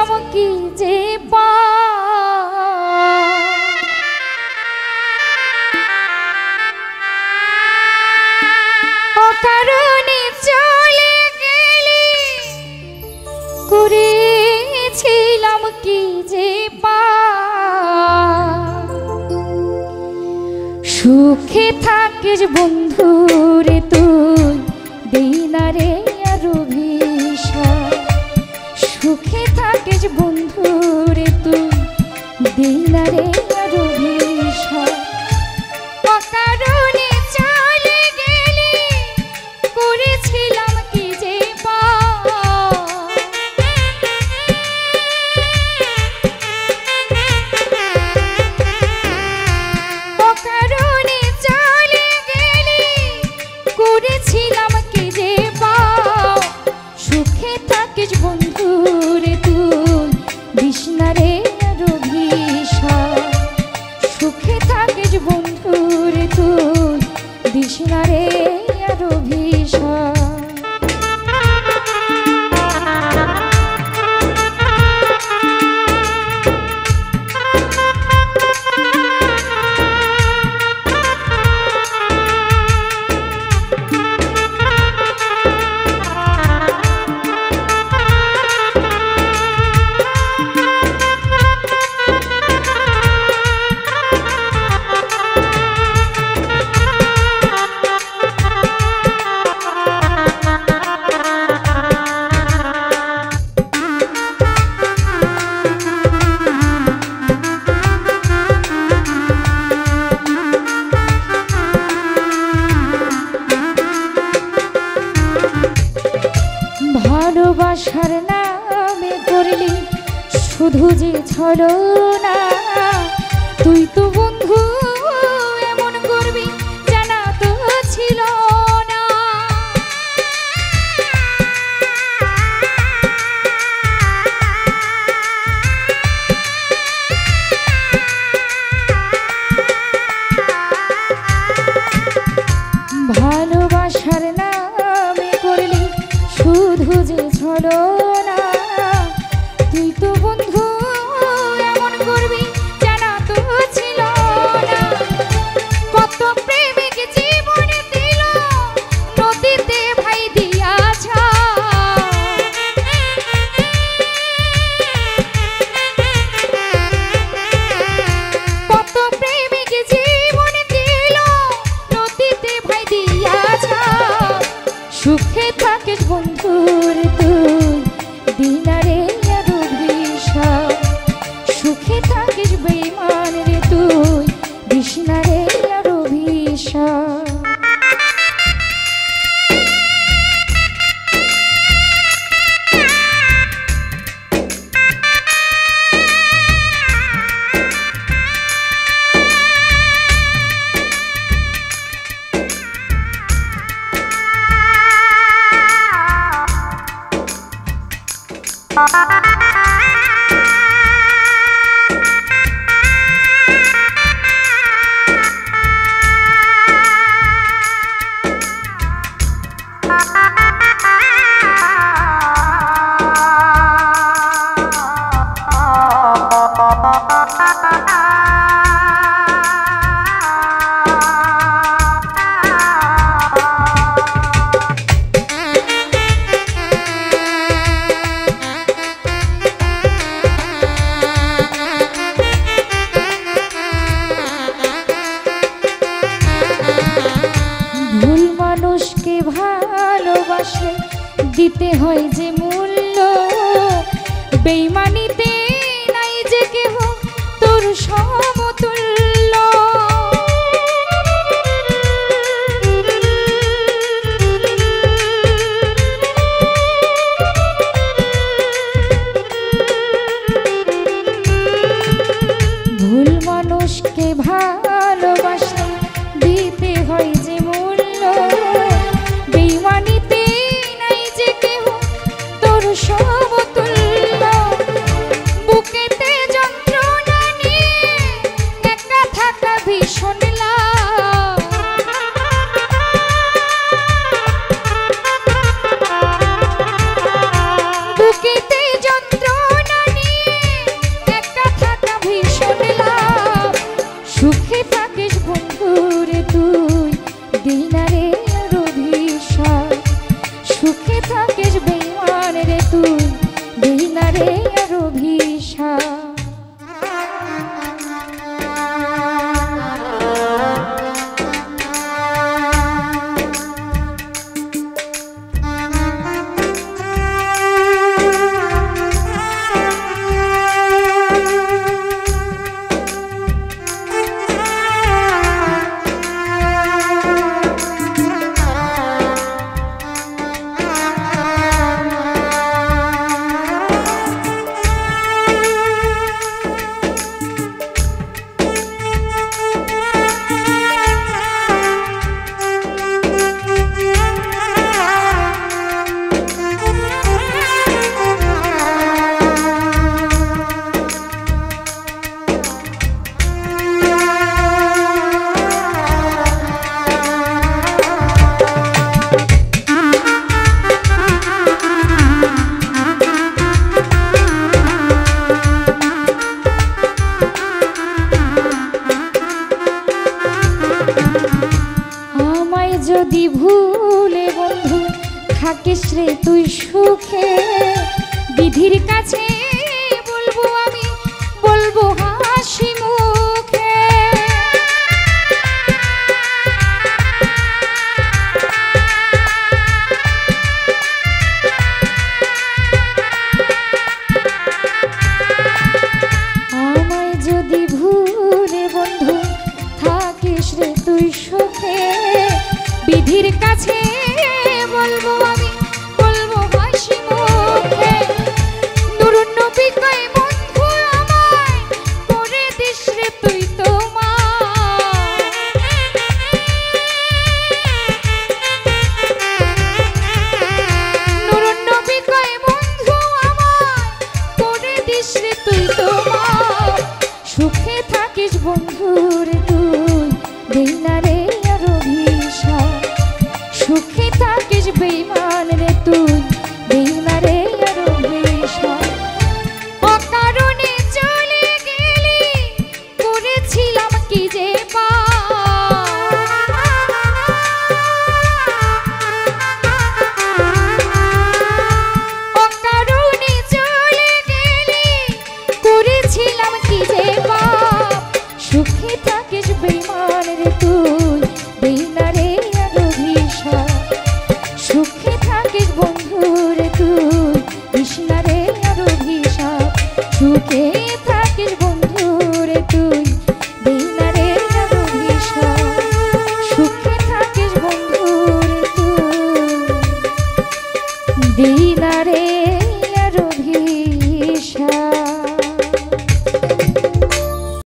করেছিলাম কি যে অকারণে চলে গেলি, করেছিলাম কি যে সুখে থাকিস বন্ধু রে তুই, দেই না রে আর অভিশাপ। সুখে থাকিস বন্ধু রে তুই, দেই না রে আর অভিশাপ। অকারণে চলে গেলি, করেছিলাম কি যে অকারণে চলে গেলি, করেছিলাম কি যে সুখে থাকিস বন্ধু রে তুই, দিস না রে আর অভিশাপ। সুখে থাকিস বন্ধু রে তুই, দিস না রে আর অভিশাপ। ভালোবাসার নামে করলি শুধু যে ছলনা, তুই তো বন্ধু এমন করবি জানা তো ছিল না। ভালোবাসার নামে করলি শুধু যে ছলনা, তুই তো বন্ধু এমন করবি জানা তো ছিল না। কত প্রেমিক জীবন দিল নদীতে ভাই দিয়াছ, কত প্রেমিক জীবন দিল নদীতে ভাই দিয়াছ। সুখে থাকিস বন্ধু রে তুই, দিই না রে আর অভিশাপ। সুখে থাকিস বেঈমান রে তুই, দিস না রে আর অভিশাপ। মানুষকে ভালোবাসলে দিতে হয় যে মূল্য, বেঈমানিতে নাই যে কেহ তোর সমতুল্য। ভুল মানুষকে ভালোবাসলে দিতে হয় যে মূল্য, বেঈমানিতে নাই যে কেহ তোর সমতুল্য। যদি ভুলে বন্ধু থাকিস রে তুই সুখে, বিধির কাছে বলবো আমি, বলবো হাসি মুখে। আমায় যদি ভুলে বন্ধু থাকিস রে তুই সুখে, বিধির কাছে বলবো আমি, বলবো হাসি মুখে। নুরুন নবী কয় বন্ধু আমায় করে দিস রে তুই তোমার। নুরুন নবী কয় বন্ধু আমায় করে দিস রে তুই তোমার। সুখে থাকিস বন্ধু রে তুই, দেই না রে আর অভিশাপ। সুখে থাকিস বেঈমান রে তুই, দেই না রে আর অভিশাপ। অকারণে চলে গেলি করেছিলাম কি যে অকারণে চলে গেলি করেছিলাম কি যে পাপ। সুখে থাকিস বেঈমান রে তুই, দেই না রে আর অভিশাপ। সুখে থাকিস বন্ধু রে তুই, দিস না রে আর অভিশাপ। সুখে থাকিস বন্ধু রে তুই, দেই না রে আর অভিশাপ। সুখে থাকিস বন্ধু রে তুই, দেই না রে আর অভিশাপ।